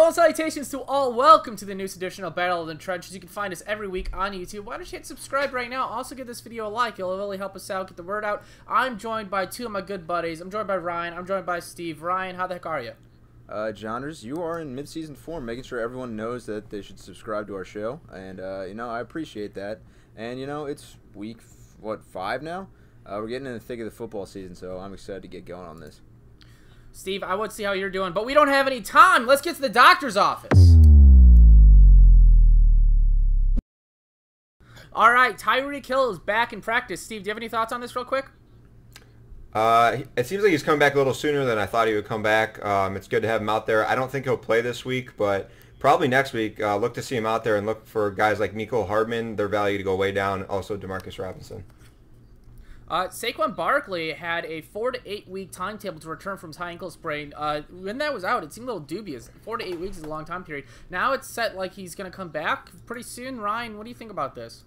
Hello and salutations to all. Welcome to the newest edition of Battle of the Trenches. You can find us every week on YouTube. Why don't you hit subscribe right now? Also give this video a like. It'll really help us out, get the word out. I'm joined by two of my good buddies. I'm joined by Ryan. I'm joined by Steve. Ryan, how the heck are you? Jonders, you are in mid-season form, making sure everyone knows that they should subscribe to our show. And, I appreciate that. And, it's week, 5 now? We're getting in the thick of the football season, so I'm excited to get going on this. Steve, I would see how you're doing, but we don't have any time. Let's get to the doctor's office. All right, Tyreek Hill is back in practice. Steve, do you have any thoughts on this real quick? It seems like he's coming back a little sooner than I thought he would come back. It's good to have him out there. I don't think he'll play this week, but probably next week. Look to see him out there and look for guys like Mecole Hardman, their value to go way down. Also, Demarcus Robinson. Saquon Barkley had a 4 to 8 week timetable to return from his high ankle sprain. When that was out, it seemed a little dubious. 4 to 8 weeks is a long time period. Now it's set like he's going to come back pretty soon. Ryan, what do you think about this?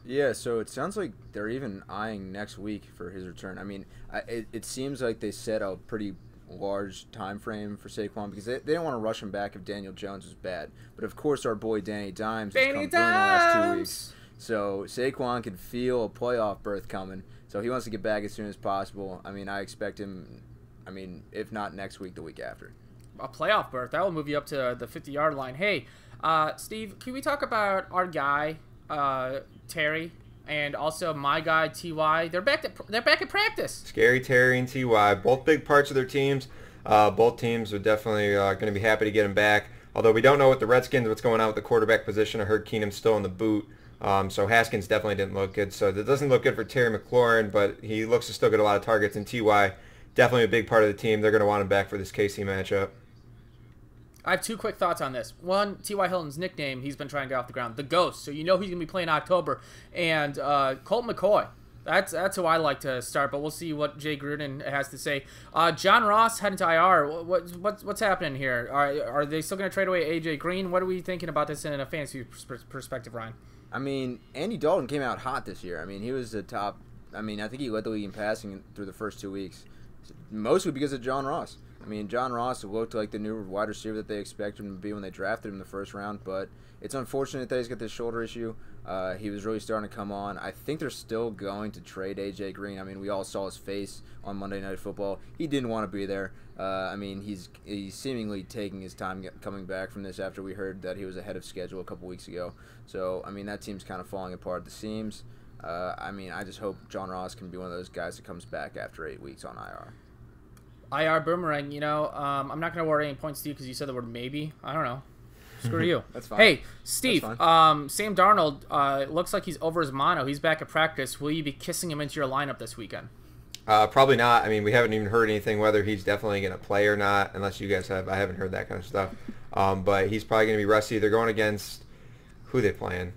Yeah, so it sounds like they're even eyeing next week for his return. I mean, it seems like they set a pretty large time frame for Saquon because they don't want to rush him back if Daniel Jones was bad. But, of course, our boy Danny Dimes has come through in the last 2 weeks. So Saquon can feel a playoff berth coming. So he wants to get back as soon as possible. I mean, I expect him, if not next week, the week after. A playoff berth. That will move you up to the 50-yard line. Hey, Steve, can we talk about our guy, Terry, and also my guy, T.Y.? They're back at practice. Scary Terry and T.Y., both big parts of their teams. Both teams are definitely going to be happy to get him back. Although we don't know with the Redskins what's going on with the quarterback position. I heard Keenum's still in the boot. So Haskins definitely didn't look good. So that doesn't look good for Terry McLaurin, but he looks to still get a lot of targets. And T.Y., definitely a big part of the team. They're going to want him back for this KC matchup. I have two quick thoughts on this. One, T.Y. Hilton's nickname, he's been trying to get off the ground, the Ghost. So you know he's going to be playing October. And Colt McCoy, that's who I like to start, but we'll see what Jay Gruden has to say. John Ross heading to IR. What's happening here? Are they still going to trade away A.J. Green? What are we thinking about this in a fantasy perspective, Ryan? I mean, Andy Dalton came out hot this year. I mean, he was the top. I think he led the league in passing through the first 2 weeks, mostly because of John Ross. I mean, John Ross looked like the new wide receiver that they expected him to be when they drafted him in the first round, but it's unfortunate that he's got this shoulder issue. He was really starting to come on. I think they're still going to trade A.J. Green. I mean, we all saw his face on Monday Night Football. He didn't want to be there. He's seemingly taking his time coming back from this after we heard that he was ahead of schedule a couple weeks ago. So, that team's kind of falling apart at the seams. I just hope John Ross can be one of those guys that comes back after 8 weeks on IR. IR Boomerang, I'm not going to award any points to you because you said the word maybe. I don't know. Screw you. That's fine. Hey, Steve, Sam Darnold looks like he's over his mono. He's back at practice. Will you be kissing him into your lineup this weekend? Probably not. We haven't even heard anything whether he's definitely going to play or not, unless you guys have. I haven't heard that kind of stuff. But he's probably going to be rusty. They're going against who they playing?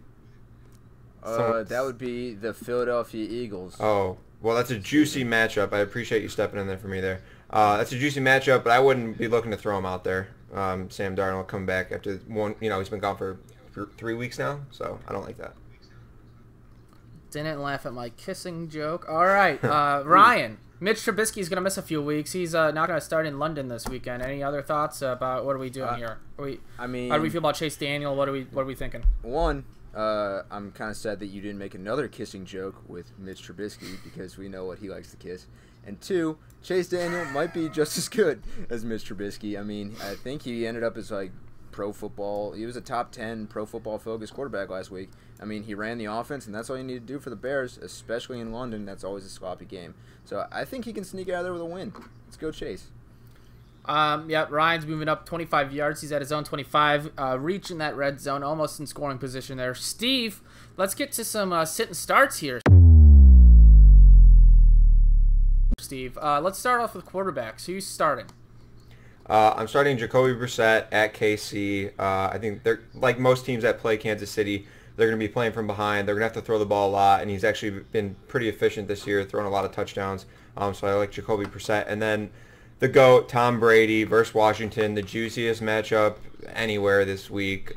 That would be the Philadelphia Eagles. Oh, well, that's a juicy matchup. I appreciate you stepping in there for me there. That's a juicy matchup, but I wouldn't be looking to throw him out there. Sam Darnold will come back after one. He's been gone for 3 weeks now, so I don't like that. Didn't laugh at my kissing joke. All right, Ryan. Mitch Trubisky is going to miss a few weeks. He's not going to start in London this weekend. Any other thoughts about what are we doing here? How do we feel about Chase Daniel? What are we thinking? One, I'm kind of sad that you didn't make another kissing joke with Mitch Trubisky because we know what he likes to kiss. And two, Chase Daniel might be just as good as Mitch Trubisky. I think he ended up as pro football. He was a top 10 pro football focused quarterback last week. He ran the offense, and that's all you need to do for the Bears, especially in London. That's always a sloppy game. So I think he can sneak out of there with a win. Let's go Chase. Ryan's moving up 25 yards. He's at his own 25, reaching that red zone, almost in scoring position there. Steve, let's get to some sit and starts here. Steve, let's start off with quarterbacks. Who's starting? I'm starting Jacoby Brissett at KC. I think they're like most teams that play Kansas City. They're going to be playing from behind. They're going to have to throw the ball a lot, and he's actually been pretty efficient this year, throwing a lot of touchdowns. So I like Jacoby Brissett. And then the GOAT, Tom Brady versus Washington, the juiciest matchup anywhere this week.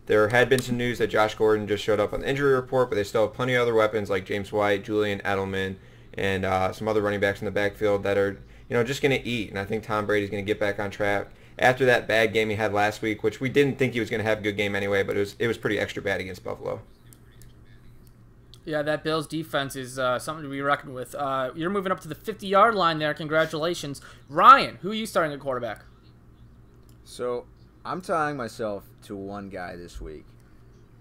There had been some news that Josh Gordon just showed up on the injury report, but they still have plenty of other weapons like James White, Julian Edelman, and some other running backs in the backfield that are just going to eat. And I think Tom Brady's going to get back on track. after that bad game he had last week, which we didn't think he was going to have a good game anyway, but it was pretty extra bad against Buffalo. Yeah, that Bills defense is something to be reckoned with. You're moving up to the 50-yard line there. Congratulations. Ryan, who are you starting at quarterback? So I'm tying myself to one guy this week.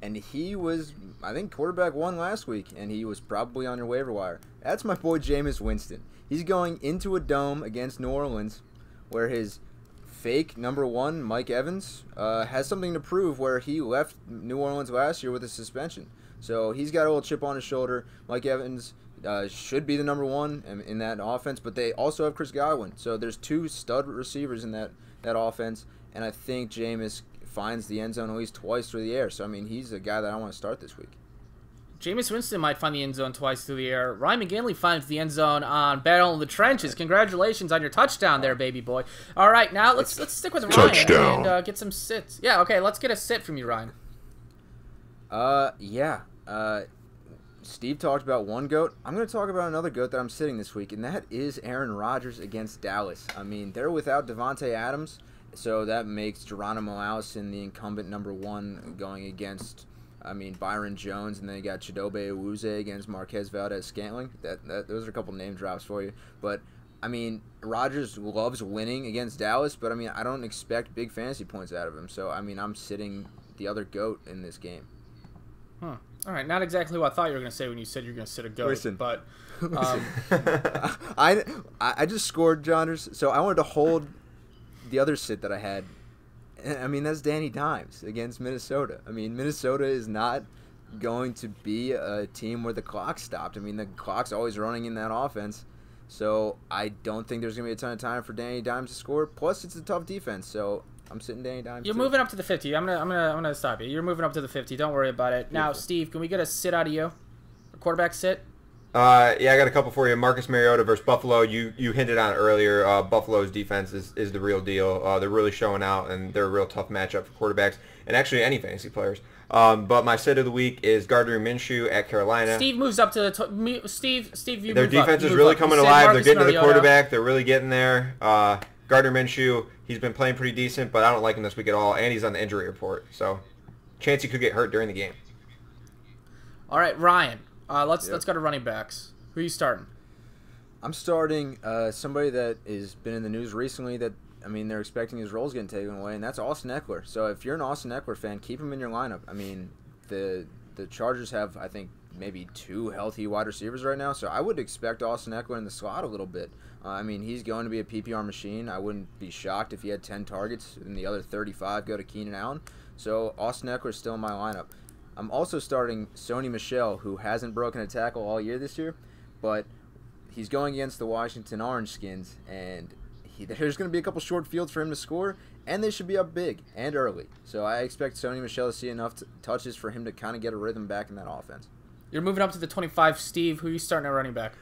And he was, I think, quarterback 1 last week, and he was probably on your waiver wire. That's my boy Jameis Winston. He's going into a dome against New Orleans, where his fake number 1, Mike Evans, has something to prove, where he left New Orleans last year with a suspension. So he's got a little chip on his shoulder. Mike Evans should be the number 1 in that offense, but they also have Chris Godwin. So there's 2 stud receivers in that offense, and I think Jameis finds the end zone at least twice through the air. So, I mean, he's a guy that I want to start this week. Jameis Winston might find the end zone twice through the air. Ryan McGinley finds the end zone on Battle in the Trenches. Congratulations on your touchdown there, baby boy. All right, now let's stick with Ryan and get some sits. Yeah, okay, let's get a sit from you, Ryan. Steve talked about one GOAT. I'm going to talk about another GOAT that I'm sitting this week, and that is Aaron Rodgers against Dallas. I mean, they're without Devontae Adams, so that makes Geronimo Allison the incumbent number 1 going against, Byron Jones, and then you got Chidobe Awuzie against Marquez Valdez-Scantling. Those are a couple name drops for you. But, Rodgers loves winning against Dallas, but, I don't expect big fantasy points out of him. So, I'm sitting the other GOAT in this game. All right, not exactly what I thought you were going to say when you said you're going to sit a GOAT. Listen. But I just scored, Jonders, so I wanted to hold the other sit that I had. That's Danny Dimes against Minnesota. Minnesota is not going to be a team where the clock stopped. The clock's always running in that offense. So I don't think there's going to be a ton of time for Danny Dimes to score. Plus, it's a tough defense, so I'm sitting Danny Dimes. You're moving up to the 50. I'm gonna stop you. You're moving up to the 50. Don't worry about it. Now, Steve, can we get a sit out of you? A quarterback sit? Yeah, I got a couple for you. Marcus Mariota versus Buffalo. You hinted on it earlier. Buffalo's defense is the real deal. They're really showing out, and they're a real tough matchup for quarterbacks, and actually any fantasy players. But my sit of the week is Gardner Minshew at Carolina. Steve moves up to the Steve. You Their move defense up. is really coming alive. Marcus They're getting to the Mariota. quarterback. They're really getting there. Gardner Minshew, he's been playing pretty decent, but I don't like him this week at all, and he's on the injury report. So, chance he could get hurt during the game. All right, Ryan. Let's go to running backs. Who are you starting? I'm starting somebody that has been in the news recently that, they're expecting his roles getting taken away, and that's Austin Eckler. So if you're an Austin Eckler fan, keep him in your lineup. The Chargers have, I think, maybe 2 healthy wide receivers right now, so I would expect Austin Eckler in the slot a little bit. He's going to be a PPR machine. I wouldn't be shocked if he had 10 targets and the other 35 go to Keenan Allen. So Austin Eckler is still in my lineup. I'm also starting Sony Michel, who hasn't broken a tackle all year this year, but he's going against the Washington Orange Skins, and there's going to be a couple short fields for him to score, and they should be up big and early. So I expect Sony Michel to see enough touches for him to kind of get a rhythm back in that offense. You're moving up to the 25. Steve, who are you starting at running back?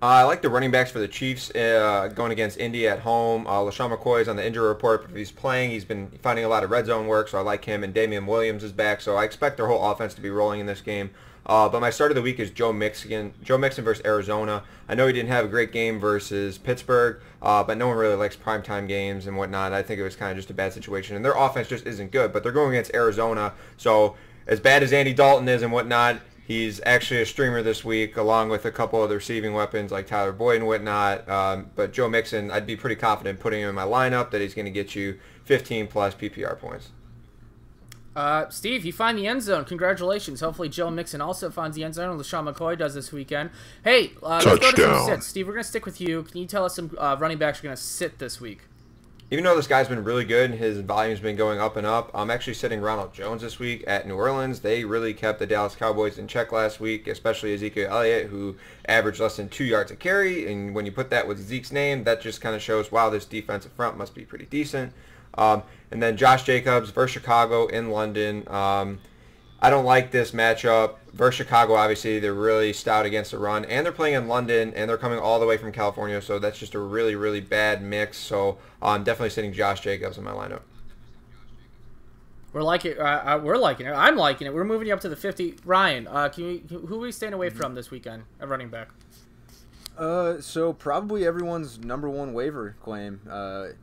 I like the running backs for the Chiefs going against Indy at home. LaShawn McCoy is on the injury report, but if he's playing, he's been finding a lot of red zone work, so I like him. And Damian Williams is back, so I expect their whole offense to be rolling in this game. But my start of the week is Joe Mixon versus Arizona. I know he didn't have a great game versus Pittsburgh, but no one really likes primetime games and whatnot. I think it was kind of just a bad situation, and their offense just isn't good. But they're going against Arizona, so as bad as Andy Dalton is and whatnot, he's actually a streamer this week, along with a couple of the receiving weapons like Tyler Boyd and whatnot. But Joe Mixon, I'd be pretty confident putting him in my lineup that he's going to get you 15-plus PPR points. Steve, you find the end zone. Congratulations. Hopefully Joe Mixon also finds the end zone, and LaShawn McCoy does this weekend. Hey, let's go to some sits. Steve, we're going to stick with you. Can you tell us some running backs you're going to sit this week? Even though this guy's been really good and his volume's been going up and up, I'm actually sitting Ronald Jones this week at New Orleans. They really kept the Dallas Cowboys in check last week, especially Ezekiel Elliott, who averaged less than 2 yards a carry. And when you put that with Zeke's name, that just kind of shows, wow, this defensive front must be pretty decent. And then Josh Jacobs versus Chicago in London. I don't like this matchup. Versus Chicago, obviously, they're really stout against the run. And they're playing in London, and they're coming all the way from California, so that's just a really, really bad mix. So I'm definitely sitting Josh Jacobs in my lineup. We're liking it. We're liking it. I'm liking it. We're moving you up to the 50. Ryan, who are we staying away from this weekend at running back? So probably everyone's number one waiver claim,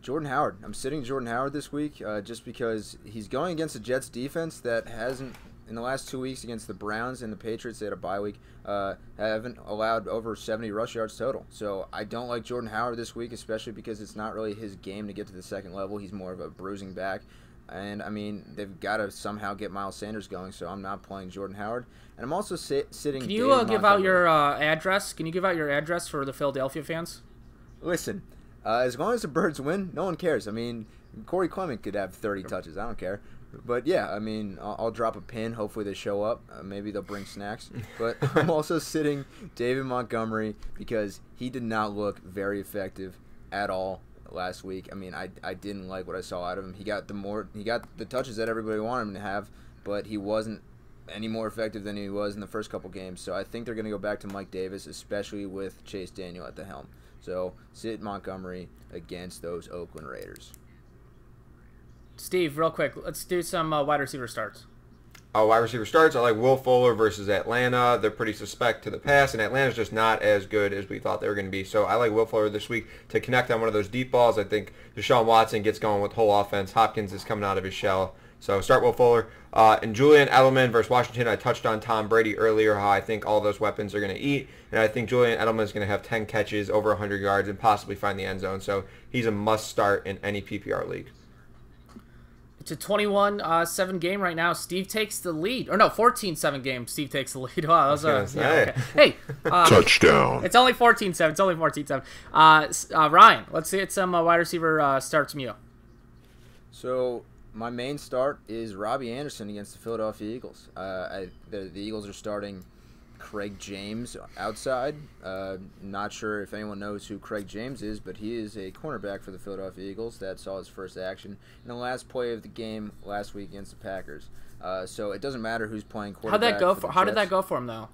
Jordan Howard. I'm sitting Jordan Howard this week just because he's going against the Jets defense that hasn't, in the last 2 weeks against the Browns and the Patriots, they had a bye week, haven't allowed over 70 rush yards total. So I don't like Jordan Howard this week, especially because it's not really his game to get to the second level. He's more of a bruising back. And, I mean, they've got to somehow get Miles Sanders going, so I'm not playing Jordan Howard. And I'm also sitting. Can you give out your address? Can you give out your address for the Philadelphia fans? Listen, as long as the Birds win, no one cares. I mean, Corey Clement could have 30 touches. I don't care. But, yeah, I mean, I'll drop a pin. Hopefully they show up. Maybe they'll bring snacks. But I'm also sitting David Montgomery because he did not look very effective at all last week. I mean, I didn't like what I saw out of him. He got the touches that everybody wanted him to have, but he wasn't any more effective than he was in the first couple games. So I think they're going to go back to Mike Davis, especially with Chase Daniel at the helm. So sit Montgomery against those Oakland Raiders. Steve, real quick, let's do some wide receiver starts. Wide receiver starts. I like Will Fuller versus Atlanta. They're pretty suspect to the pass, and Atlanta's just not as good as we thought they were going to be. So I like Will Fuller this week to connect on one of those deep balls. I think Deshaun Watson gets going with the whole offense. Hopkins is coming out of his shell. So start Will Fuller. And Julian Edelman versus Washington. I touched on Tom Brady earlier, how I think all those weapons are going to eat. And I think Julian Edelman is going to have 10 catches, over 100 yards, and possibly find the end zone. So he's a must-start in any PPR league. It's a 21-7 game right now. Steve takes the lead. Or no, 14-7 game. Steve takes the lead. Wow, that was okay. Hey. Touchdown. It's only 14-7. It's only 14-7. Ryan, let's see some wide receiver starts from you. So my main start is Robbie Anderson against the Philadelphia Eagles. The Eagles are starting Craig James outside. Not sure if anyone knows who Craig James is, but he is a cornerback for the Philadelphia Eagles that saw his first action in the last play of the game last week against the Packers. So it doesn't matter who's playing quarterback. How did that go for him though?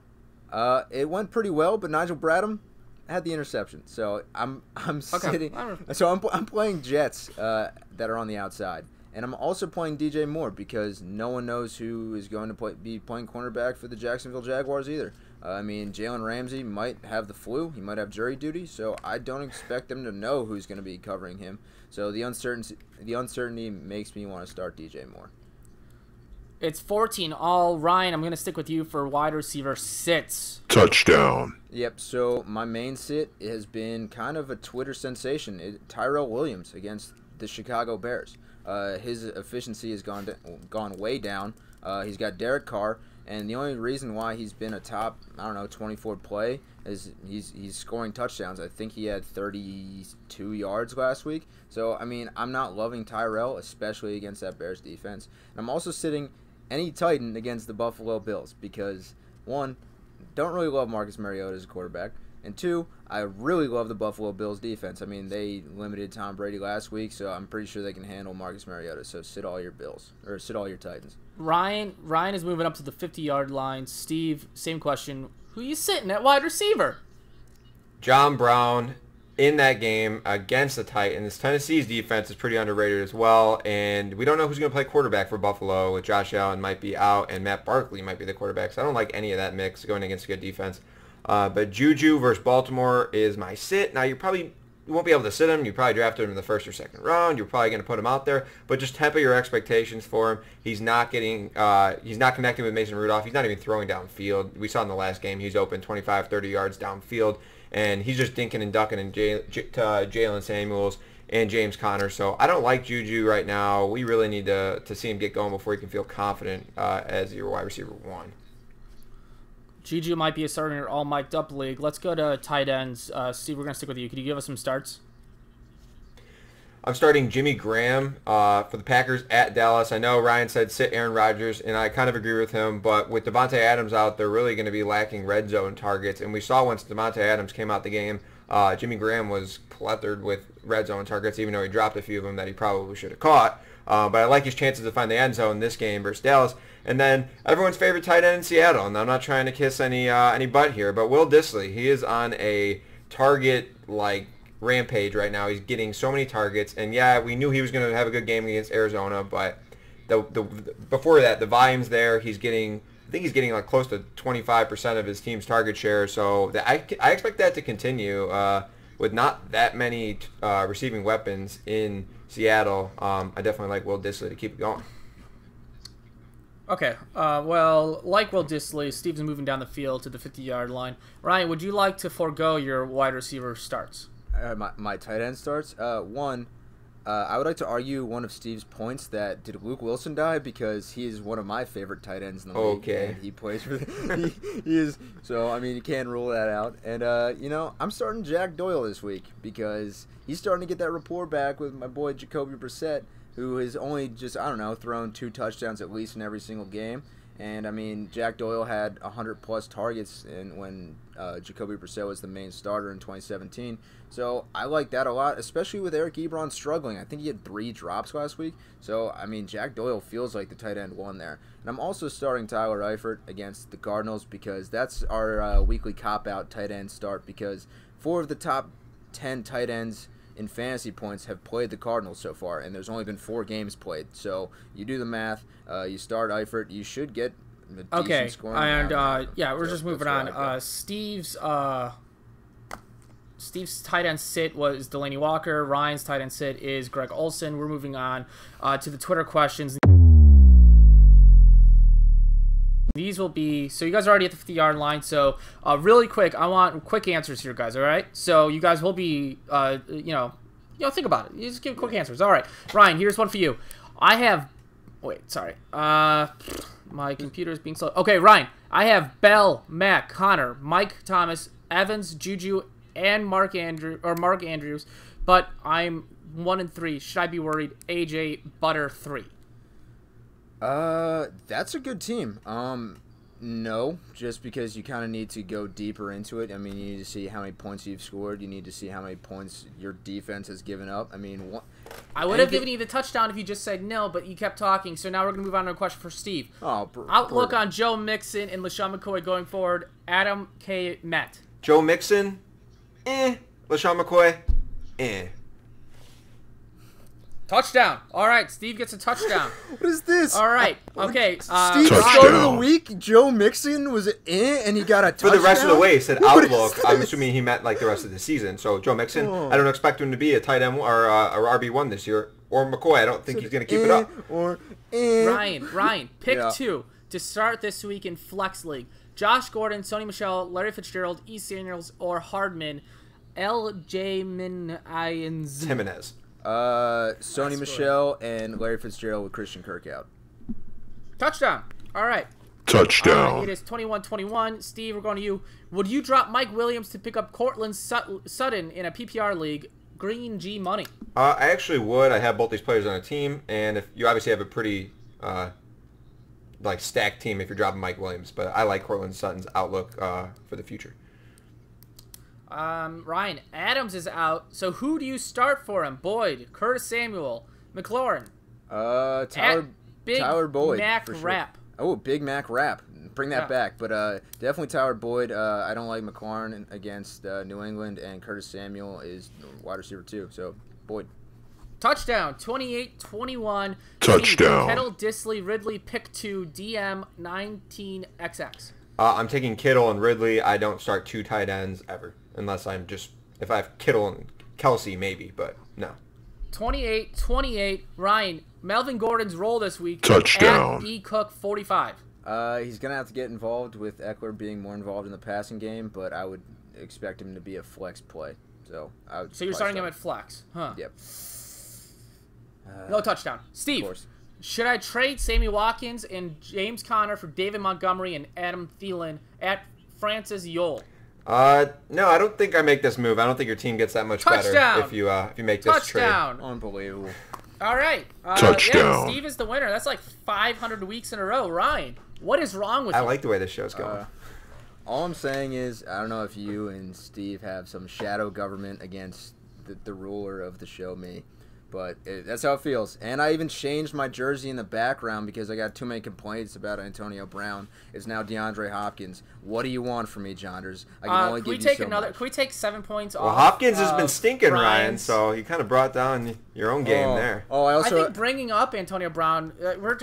It went pretty well, but Nigel Bradham had the interception. So I'm sitting. So I'm playing Jets that are on the outside. And I'm also playing DJ Moore because no one knows who is going to be playing cornerback for the Jacksonville Jaguars either. I mean, Jalen Ramsey might have the flu. He might have jury duty. So I don't expect them to know who's going to be covering him. So the uncertainty makes me want to start DJ Moore. It's 14-all. Ryan, I'm going to stick with you for wide receiver sits. Touchdown. Yep, so my main sit has been kind of a Twitter sensation. Tyrell Williams against the Chicago Bears. His efficiency has gone way down. He's got Derek Carr, and the only reason why he's been a top, 24 play is he's scoring touchdowns. I think he had 32 yards last week. So, I mean, I'm not loving Tyrell, especially against that Bears defense. And I'm also sitting any Titan against the Buffalo Bills because, one, don't really love Marcus Mariota as a quarterback. And two, I really love the Buffalo Bills defense. I mean, they limited Tom Brady last week, so I'm pretty sure they can handle Marcus Mariota. So sit all your Bills, or sit all your Titans. Ryan is moving up to the 50-yard line. Steve, same question. Who you sitting at wide receiver? John Brown in that game against the Titans. Tennessee's defense is pretty underrated as well, and we don't know who's going to play quarterback for Buffalo. With Josh Allen might be out, and Matt Barkley might be the quarterback. So I don't like any of that mix going against a good defense. But Juju versus Baltimore is my sit. Now, you won't be able to sit him. You probably drafted him in the first or second round. You're probably going to put him out there. But just temper your expectations for him. He's not connecting with Mason Rudolph. He's not even throwing downfield. We saw in the last game he's open 25, 30 yards downfield. And he's just dinking and ducking in Jalen Samuels and James Conner. So I don't like Juju right now. We really need to see him get going before he can feel confident as your wide receiver one. Juju might be a starter in your all mic'd up league. Let's go to tight ends. Steve, we're going to stick with you. Could you give us some starts? I'm starting Jimmy Graham for the Packers at Dallas. I know Ryan said sit Aaron Rodgers, and I kind of agree with him. But with Devontae Adams out, they're really going to be lacking red zone targets. And we saw once Devontae Adams came out the game, Jimmy Graham was plethored with red zone targets, even though he dropped a few of them that he probably should have caught. But I like his chances to find the end zone this game versus Dallas. And then everyone's favorite tight end in Seattle. And I'm not trying to kiss any butt here, but Will Dissly, he is on a target rampage right now. He's getting so many targets. And yeah, we knew he was going to have a good game against Arizona, but before that, the volume's there. He's getting I think he's getting like close to 25% of his team's target share. So I expect that to continue with not that many receiving weapons in Seattle. I definitely like Will Dissly to keep it going. Okay, well, like Will Dissly, Steve's moving down the field to the 50-yard line. Ryan, would you like to forego your wide receiver starts? My tight end starts. I would like to argue one of Steve's points that did Luke Wilson die, because he is one of my favorite tight ends in the league. Okay. And he plays for he is, so I mean you can't rule that out. And I'm starting Jack Doyle this week because he's starting to get that rapport back with my boy Jacoby Brissett, who has only just, thrown 2 touchdowns at least in every single game. And, I mean, Jack Doyle had 100-plus targets when Jacoby Brissett was the main starter in 2017. So I like that a lot, especially with Eric Ebron struggling. I think he had 3 drops last week. So, I mean, Jack Doyle feels like the tight end one there. And I'm also starting Tyler Eifert against the Cardinals because that's our weekly cop-out tight end start, because 4 of the top 10 tight ends in fantasy points have played the Cardinals so far, and there's only been 4 games played. So you do the math, you start Eifert, you should get a decent scoring. And we're just moving on. Steve's tight end sit was Delaney Walker. Ryan's tight end sit is Greg Olson. We're moving on to the Twitter questions. These will be, so you guys are already at the 50-yard line, so really quick, I want quick answers here, guys, all right? So you guys will be, think about it. You just give quick answers. All right, Ryan, here's one for you. My computer's being slow. Okay, Ryan, I have Bell, Mack, Connor, Mike Thomas, Evans, Juju, and Mark Andrews, but I'm 1-3. Should I be worried? AJ, Butter, 3. That's a good team. No, just because you kind of need to go deeper into it. I mean, you need to see how many points you've scored. You need to see how many points your defense has given up. I mean, I would have given you the touchdown if you just said no, but you kept talking. So now we're going to move on to a question for Steve. Outlook on Joe Mixon and LaShawn McCoy going forward. Adam K. Met. Joe Mixon, LaShawn McCoy, Touchdown. All right, Steve gets a touchdown. What is this? All right, okay. Steve, start of the week, Joe Mixon was and he got a touchdown? For the rest of the way, he said outlook. I'm assuming he meant like the rest of the season. So Joe Mixon, I don't expect him to be a tight end or RB1 this year. Or McCoy, I don't think he's going to keep it up. Ryan, pick 2 to start this week in Flex League. Josh Gordon, Sony Michel, Larry Fitzgerald, E. Samuels, or Hardman, L.J. Jimenez. Sony Michel and Larry Fitzgerald with Christian Kirk out. Touchdown. All right. Touchdown. It is 21-21. Steve, we're going to you. Would you drop Mike Williams to pick up Cortland Sutton in a PPR league? Green G money. I actually would. I have both these players on a team, and if you obviously have a pretty stacked team if you're dropping Mike Williams, but I like Cortland Sutton's outlook for the future. Ryan, Adams is out, so who do you start for him? Boyd, Curtis Samuel, McLaurin. Tyler Boyd. Mac for sure. Rap. Oh, Big Mac Rap. Bring that back. But definitely Tyler Boyd. I don't like McLaurin against New England, and Curtis Samuel is wide receiver too. So Boyd. Touchdown, 28-21. Touchdown. Kettle, Disley, Ridley, pick 2, DM 19XX. I'm taking Kittle and Ridley. I don't start 2 tight ends ever, unless if I have Kittle and Kelsey, maybe, but no. 28-28. Ryan, Melvin Gordon's role this week. Touchdown. At B. Cook, 45. He's going to have to get involved with Eckler being more involved in the passing game, but I would expect him to be a flex play. So you're starting him at flex, huh? Yep. No touchdown. Steve, should I trade Sammy Watkins and James Conner for David Montgomery and Adam Thielen at Francis Yole? No, I don't think I make this move. I don't think your team gets that much better if you make this trade. Unbelievable. All right. Touchdown. Yeah, Steve is the winner. That's like 500 weeks in a row. Ryan, what is wrong with you? I like the way this show's going. All I'm saying is, I don't know if you and Steve have some shadow government against the ruler of the show, me. But that's how it feels. And I even changed my jersey in the background because I got too many complaints about Antonio Brown. It's now DeAndre Hopkins. What do you want from me, Jonders? I can only give you so much. Can we take 7 points off? Well, Hopkins has been stinking, Ryan, so he kind of brought down Your own game there. Oh, I think bringing up Antonio Brown, we're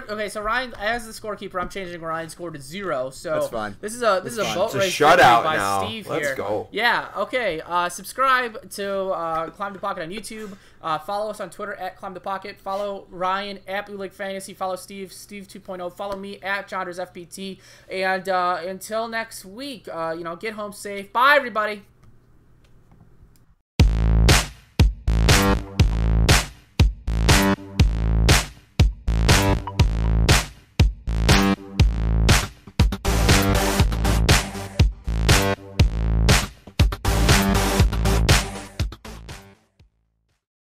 okay. So Ryan, as the scorekeeper, I'm changing Ryan's score to 0. So that's fine. This is a boat race shutout by now. Steve Let's here. go. Yeah. Okay. Subscribe to Climb the Pocket on YouTube. Follow us on Twitter at Climb the Pocket. Follow Ryan at Blue Lake Fantasy. Follow Steve 2.0. Follow me at Jonders FPT. And until next week, get home safe. Bye, everybody.